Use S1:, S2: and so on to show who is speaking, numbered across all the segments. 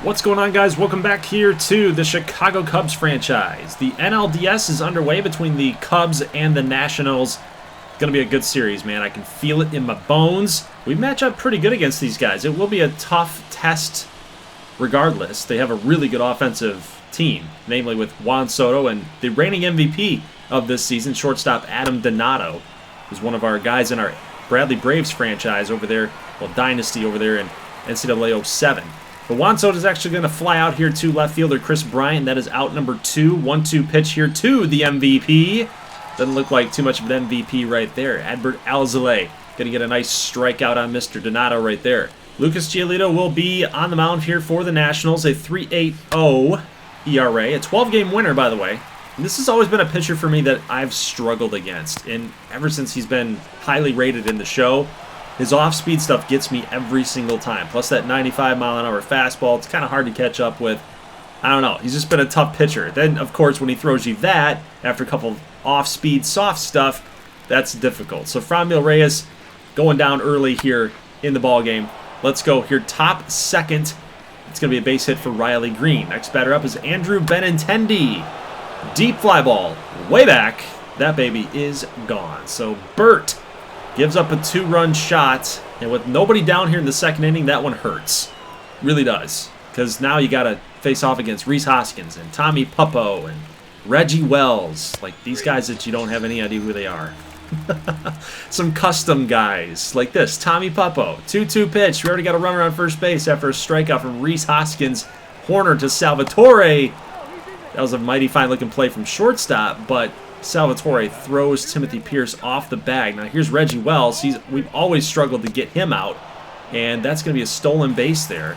S1: What's going on, guys? Welcome back here to the Chicago Cubs franchise. The NLDS is underway between the Cubs and the Nationals. It's going to be a good series, man. I can feel it in my bones. We match up pretty good against these guys. It will be a tough test regardless. They have a really good offensive team, namely with Juan Soto and the reigning MVP of this season, shortstop Adam Donato, who's one of our guys in our Bradley Braves franchise over there, well, Dynasty over there in NCAA 07. But Juan Soto is actually going to fly out here to left fielder Chris Bryant. That is out number 2. 1-2 pitch here to the MVP. Doesn't look like too much of an MVP right there. Adbert Alzolay going to get a nice strikeout on Mr. Donato right there. Lucas Giolito will be on the mound here for the Nationals. A 3.80 ERA. A 12-game winner, by the way. And this has always been a pitcher for me that I've struggled against. And ever since he's been highly rated in the show, his off-speed stuff gets me every single time. Plus that 95-mile-an-hour fastball, it's kind of hard to catch up with. I don't know. He's just been a tough pitcher. Then, of course, when he throws you that, after a couple off-speed soft stuff, that's difficult. So Franmil Reyes going down early here in the ballgame. Let's go here. Top second. It's going to be a base hit for Riley Green. Next batter up is Andrew Benintendi. Deep fly ball. Way back. That baby is gone. So Bert gives up a 2-run shot, and with nobody down here in the second inning, that one hurts. Really does. Because now you got to face off against Rhys Hoskins and Tommy Puppo and Reggie Wells. Like these guys that you don't have any idea who they are. Some custom guys like this. Tommy Puppo, 2-2 pitch. We already got a runner on first base after a strikeout from Rhys Hoskins. Corner to Salvatore. That was a mighty fine-looking play from shortstop, but Salvatore throws Timothy Pierce off the bag. Now here's Reggie Wells. We've always struggled to get him out, and that's going to be a stolen base there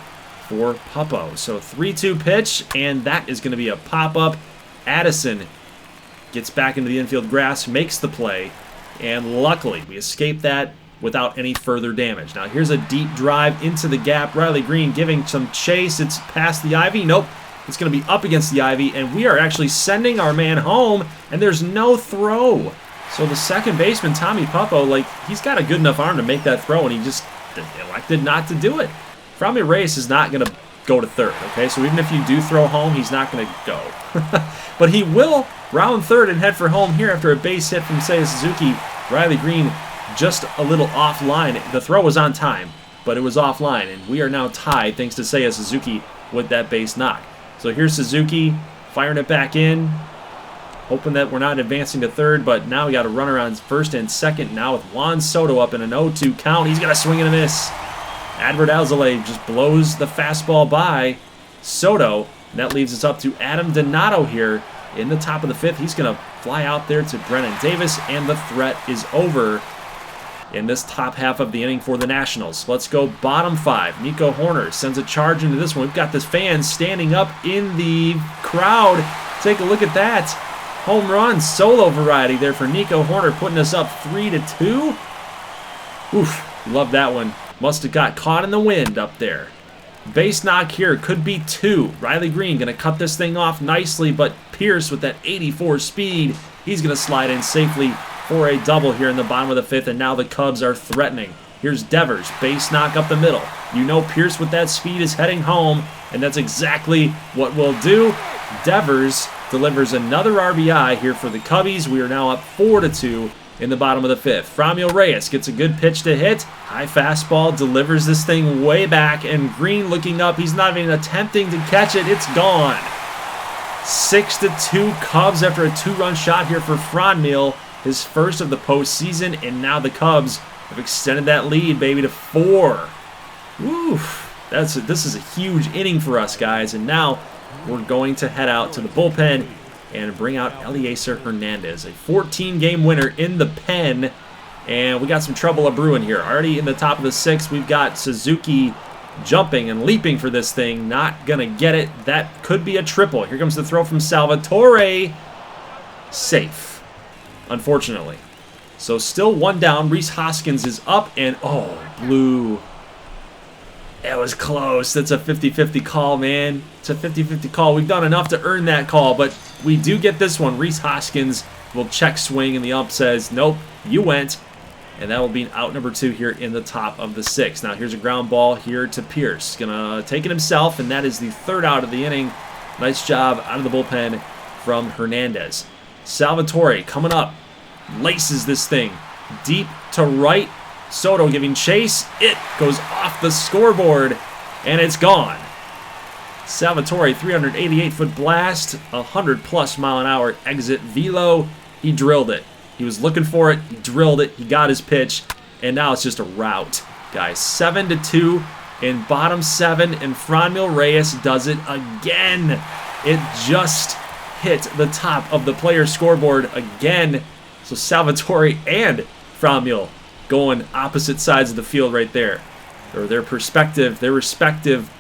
S1: for Puppo. So 3-2 pitch, and that is going to be a pop-up. Addison gets back into the infield grass, makes the play, and luckily we escape that without any further damage. Now here's a deep drive into the gap. Riley Green giving some chase. It's past the ivy. Nope. It's going to be up against the ivy, and we are actually sending our man home, and there's no throw. So the second baseman, Tommy Puppo, like, he's got a good enough arm to make that throw, and he just elected not to do it. Franmil Reyes is not going to go to third, okay? So even if you do throw home, he's not going to go. But he will round third and head for home here after a base hit from Seiya Suzuki. Riley Green just a little offline. The throw was on time, but it was offline, and we are now tied thanks to Seiya Suzuki with that base knock. So here's Suzuki firing it back in, hoping that we're not advancing to third, but now we got a runner on first and second now with Juan Soto up in an 0-2 count. He's got a swing and a miss. Adbert Alzolay just blows the fastball by Soto, and that leaves us up to Adam Donato here in the top of the fifth. He's going to fly out there to Brennan Davis, and the threat is over in this top half of the inning for the Nationals. Let's go bottom 5. Nico Horner sends a charge into this one. We've got this fan standing up in the crowd. Take a look at that. Home run solo variety there for Nico Horner, putting us up 3-2. Oof, love that one. Must have got caught in the wind up there. Base knock here, could be 2. Riley Green going to cut this thing off nicely, but Pierce with that 84 speed, he's going to slide in safely for a double here in the bottom of the fifth, and now the Cubs are threatening. Here's Devers, base knock up the middle. You know Pierce with that speed is heading home, and that's exactly what we'll do. Devers delivers another RBI here for the Cubbies. We are now up 4-2 in the bottom of the fifth. Franmil Reyes gets a good pitch to hit. High fastball, delivers this thing way back, and Green looking up. He's not even attempting to catch it. It's gone. 6-2 Cubs after a 2-run shot here for Franmil. His first of the postseason, and now the Cubs have extended that lead, baby, to 4. Oof. This is a huge inning for us, guys, and now we're going to head out to the bullpen and bring out Eliezer Hernandez, a 14-game winner in the pen, and we got some trouble a-brewing here. Already in the top of the 6th, we've got Suzuki jumping and leaping for this thing, not going to get it. That could be a triple. Here comes the throw from Salvatore. Safe. Unfortunately. So still 1 down. Rhys Hoskins is up, and oh, blue. That was close. That's a 50-50 call, man. It's a 50-50 call. We've done enough to earn that call, but we do get this one. Rhys Hoskins will check swing, and the ump says, nope, you went. And that will be out number 2 here in the top of the 6th. Now here's a ground ball here to Pierce. Gonna take it himself, and that is the 3rd out of the inning. Nice job out of the bullpen from Hernandez. Salvatore coming up. Laces this thing deep to right. Soto giving chase. It goes off the scoreboard, and it's gone. Salvatore, 388-foot blast, 100-plus mile-an-hour exit velo. He drilled it. He was looking for it. He drilled it. He got his pitch, and now it's just a rout, guys. 7-2 in bottom 7, and Franmil Reyes does it again. It just hit the top of the player scoreboard again. So Salvatore and Franmil going opposite sides of the field right there, or their respective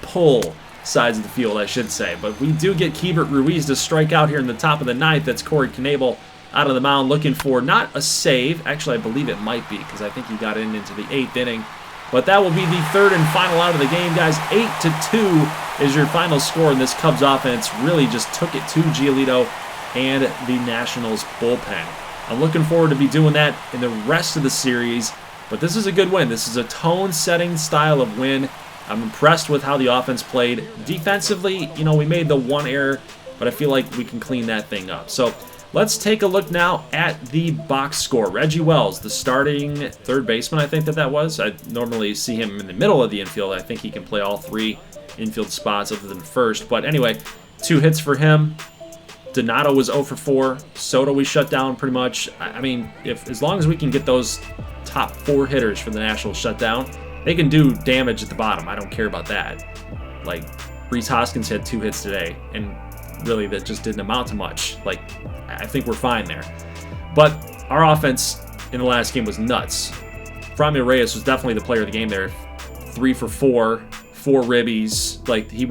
S1: pull sides of the field, I should say. But we do get Keibert Ruiz to strike out here in the top of the 9th. That's Corey Knebel out of the mound looking for not a save. Actually, I believe it might be, because I think he got into the 8th inning. But that will be the 3rd and final out of the game, guys. 8-2 is your final score in this Cubs offense. Really just took it to Giolito and the Nationals bullpen. I'm looking forward to be doing that in the rest of the series. But this is a good win. This is a tone-setting style of win. I'm impressed with how the offense played. Defensively, you know, we made the one error, but I feel like we can clean that thing up. So let's take a look now at the box score. Reggie Wells, the starting 3rd baseman, I think that was. I normally see him in the middle of the infield. I think he can play all 3 infield spots other than first. But anyway, 2 hits for him. Donato was 0 for 4. Soto we shut down pretty much. I mean, as long as we can get those top 4 hitters for the Nationals shut down, they can do damage at the bottom. I don't care about that. Like, Rhys Hoskins had 2 hits today, and really that just didn't amount to much. Like, I think we're fine there. But our offense in the last game was nuts. Franmil Reyes was definitely the player of the game there. 3 for 4, 4 ribbies. Like, he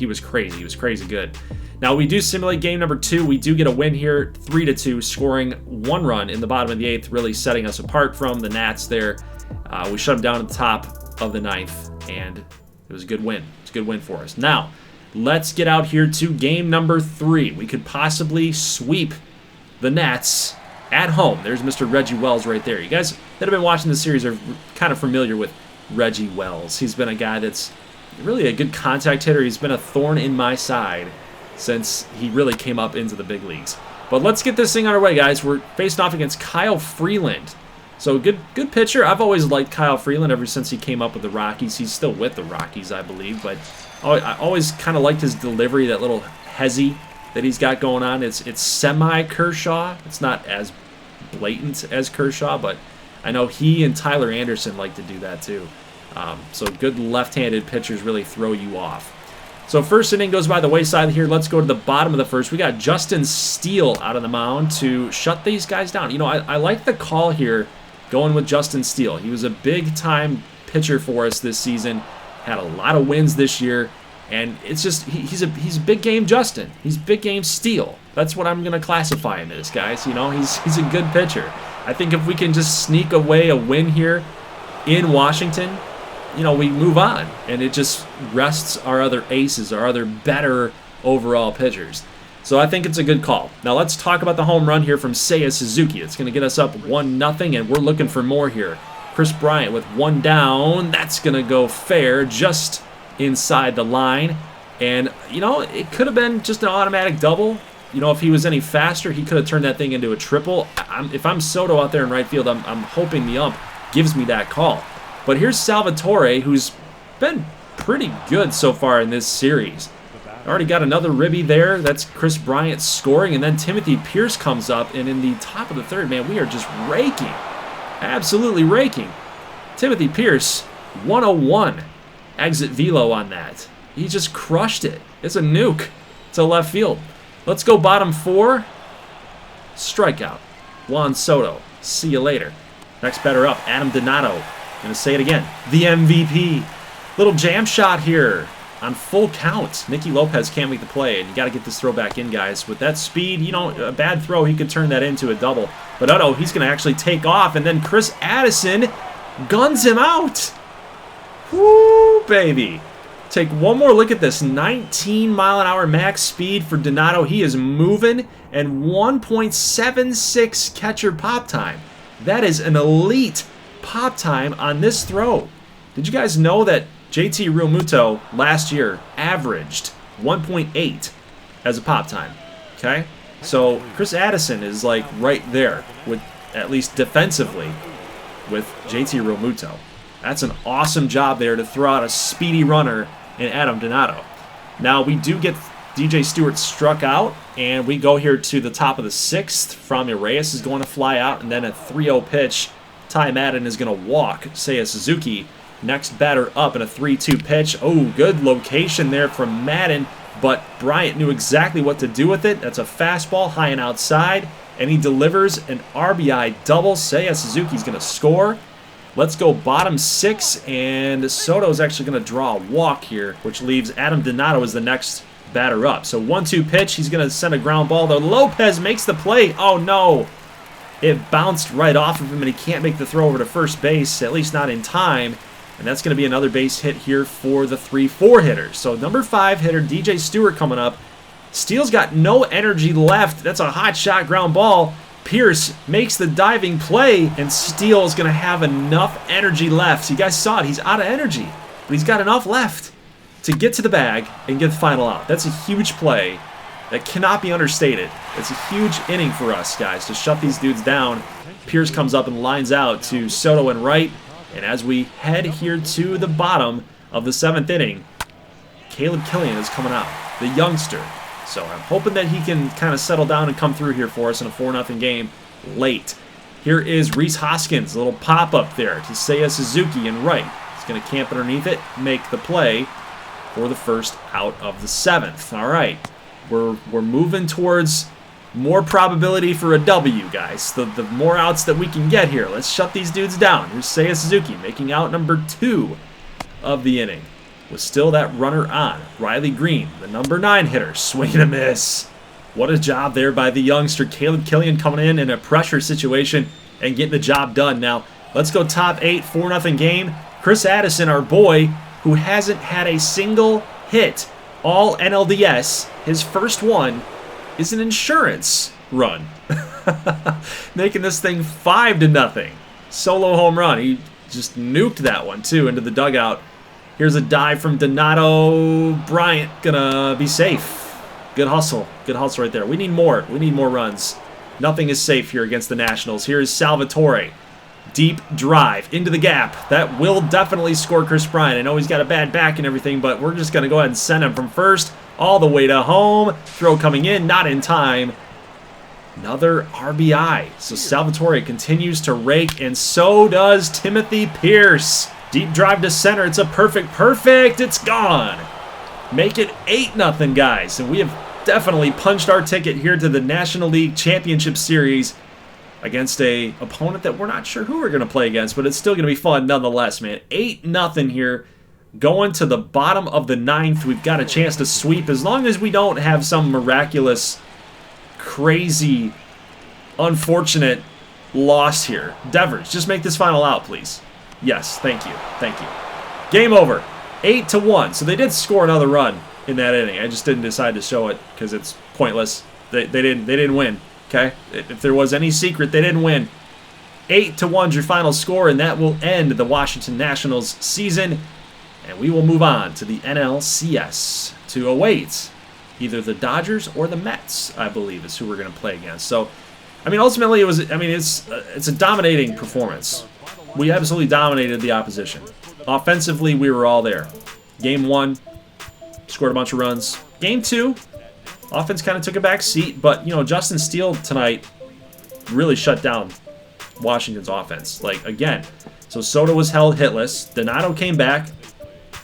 S1: was crazy. He was crazy good. Now, we do simulate game number 2. We do get a win here, 3-2, scoring 1 run in the bottom of the 8th, really setting us apart from the Nats there. We shut them down at the top of the 9th, and it was a good win. It's a good win for us. Now, let's get out here to game number 3. We could possibly sweep the Nats at home. There's Mr. Reggie Wells right there. You guys that have been watching the series are kind of familiar with Reggie Wells. He's been a guy that's really a good contact hitter. He's been a thorn in my side since he really came up into the big leagues. But let's get this thing underway, guys. We're facing off against Kyle Freeland. So good pitcher. I've always liked Kyle Freeland ever since he came up with the Rockies. He's still with the Rockies, I believe. But I always kind of liked his delivery, that little hezzy that he's got going on. It's semi-Kershaw. It's not as blatant as Kershaw, but I know he and Tyler Anderson like to do that too. So good left-handed pitchers really throw you off. So first inning goes by the wayside here. Let's go to the bottom of the first. We got Justin Steele out of the mound to shut these guys down. You know, I like the call here going with Justin Steele. He was a big-time pitcher for us this season. Had a lot of wins this year. And it's just, he's big game Justin. He's big game Steele. That's what I'm going to classify him as, guys. You know, he's a good pitcher. I think if we can just sneak away a win here in Washington, you know, we move on, and it just rests our other aces, our other better overall pitchers. So I think it's a good call. Now let's talk about the home run here from Seiya Suzuki. It's going to get us up 1-0, and we're looking for more here. Chris Bryant with 1 down. That's going to go fair, just inside the line. And, you know, it could have been just an automatic double. You know, if he was any faster, he could have turned that thing into a triple. If I'm Soto out there in right field, I'm hoping the ump gives me that call. But here's Salvatore, who's been pretty good so far in this series. Already got another ribby there. That's Chris Bryant scoring. And then Timothy Pierce comes up. And in the top of the 3rd, man, we are just raking. Absolutely raking. Timothy Pierce, 101. Exit velo on that. He just crushed it. It's a nuke to left field. Let's go bottom 4. Strikeout. Juan Soto. See you later. Next batter up, Adam Donato. Gonna say it again. The MVP. Little jam shot here on full count. Nicky Lopez can't make the play, and you got to get this throw back in, guys. With that speed, you know, a bad throw, he could turn that into a double. But oh, he's going to actually take off, and then Chris Addison guns him out. Woo, baby. Take one more look at this. 19-mile-an-hour max speed for Donato. He is moving, and 1.76 catcher pop time. That is an elite pop time on this throw. Did you guys know that JT Realmuto last year averaged 1.8 as a pop time? Okay? So Chris Addison is like right there, with at least defensively, with JT Realmuto. That's an awesome job there to throw out a speedy runner in Adam Donato. Now we do get DJ Stewart struck out, and we go here to the top of the 6th. Franmil Reyes is going to fly out, and then a 3-0 pitch. Ty Madden is going to walk Seiya Suzuki. Next batter up in a 3-2 pitch. Oh, good location there from Madden, but Bryant knew exactly what to do with it. That's a fastball high and outside, and he delivers an RBI double. Seiya Suzuki's going to score. Let's go bottom 6, and Soto's actually going to draw a walk here, which leaves Adam Donato as the next batter up. So 1-2 pitch, he's going to send a ground ball, though. Lopez makes the play. Oh, no. It bounced right off of him, and he can't make the throw over to first base, at least not in time. And that's going to be another base hit here for the 3-4 hitter. So number 5 hitter, DJ Stewart coming up. Steele's got no energy left. That's a hot shot ground ball. Pierce makes the diving play, and Steele is going to have enough energy left. So you guys saw it. He's out of energy, but he's got enough left to get to the bag and get the final out. That's a huge play that cannot be understated. It's a huge inning for us, guys, to shut these dudes down. Pierce comes up and lines out to Soto and right. And as we head here to the bottom of the 7th inning, Caleb Killian is coming out, the youngster. So I'm hoping that he can kind of settle down and come through here for us in a 4-0 game late. Here is Rhys Hoskins, a little pop-up there to Seiya Suzuki and right. He's going to camp underneath it, make the play for the first out of the 7th. All right, we're moving towards more probability for a W, guys. The more outs that we can get here. Let's shut these dudes down. Here's Seiya Suzuki making out number 2 of the inning. With still that runner on. Riley Green, the number 9 hitter, swing and a miss. What a job there by the youngster. Caleb Killian coming in a pressure situation and getting the job done. Now, let's go top 8, 4-0 game. Chris Addison, our boy, who hasn't had a single hit all NLDS, his first one is an insurance run. Making this thing 5-0. Solo home run. He just nuked that one, too, into the dugout. Here's a dive from Donato. Bryant gonna be safe. Good hustle. Good hustle right there. We need more. We need more runs. Nothing is safe here against the Nationals. Here's Salvatore. Deep drive into the gap. That will definitely score Chris Bryant. I know he's got a bad back and everything, but we're just going to go ahead and send him from first all the way to home. Throw coming in, not in time. Another RBI. So Salvatore continues to rake, and so does Timothy Pierce. Deep drive to center. It's a perfect. It's gone. Make it 8-0, guys. And we have definitely punched our ticket here to the National League Championship Series against a opponent that we're not sure who we're going to play against, but it's still going to be fun nonetheless, man. 8-0 here. Going to the bottom of the 9th. We've got a chance to sweep as long as we don't have some miraculous, crazy, unfortunate loss here. Devers, just make this final out, please. Yes, thank you. Thank you. Game over. 8-1. So they did score another run in that inning. I just didn't decide to show it because it's pointless. They didn't win. Okay? If there was any secret, they didn't win. 8-1 is your final score, and that will end the Washington Nationals season. And we will move on to the NLCS to await either the Dodgers or the Mets, I believe, is who we're going to play against. So, I mean, ultimately, it's a dominating performance. We absolutely dominated the opposition. Offensively, we were all there. Game 1, scored a bunch of runs. Game 2, offense kind of took a back seat, but, you know, Justin Steele tonight really shut down Washington's offense. Like, again, so Soto was held hitless. Donato came back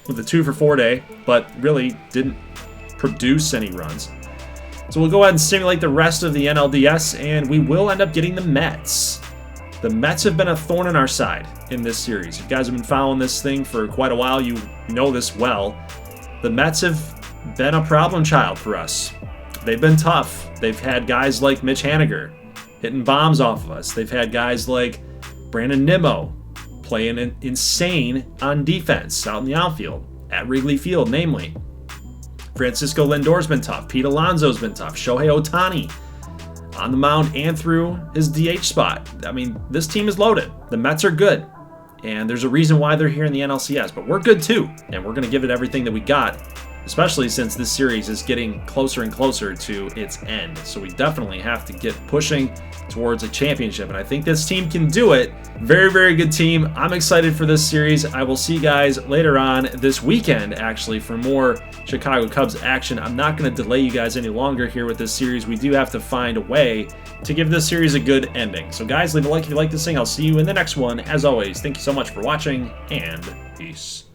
S1: with a 2-for-4 day, but really didn't produce any runs. So we'll go ahead and simulate the rest of the NLDS, and we will end up getting the Mets. The Mets have been a thorn in our side in this series. If you guys have been following this thing for quite a while, you know this well. The Mets have been a problem child for us. They've been tough. They've had guys like Mitch Haniger hitting bombs off of us. They've had guys like Brandon Nimmo playing insane on defense out in the outfield, at Wrigley Field, namely. Francisco Lindor's been tough. Pete Alonso's been tough. Shohei Ohtani on the mound and through his DH spot. I mean, this team is loaded. The Mets are good. and there's a reason why they're here in the NLCS, but we're good too, and we're going to give it everything that we got, especially since this series is getting closer and closer to its end. So we definitely have to get pushing towards a championship, and I think this team can do it. Very, very good team. I'm excited for this series. I will see you guys later on this weekend, actually, for more Chicago Cubs action. I'm not going to delay you guys any longer here with this series. We do have to find a way to give this series a good ending. So guys, leave a like if you like this thing. I'll see you in the next one. As always, thank you so much for watching, and peace.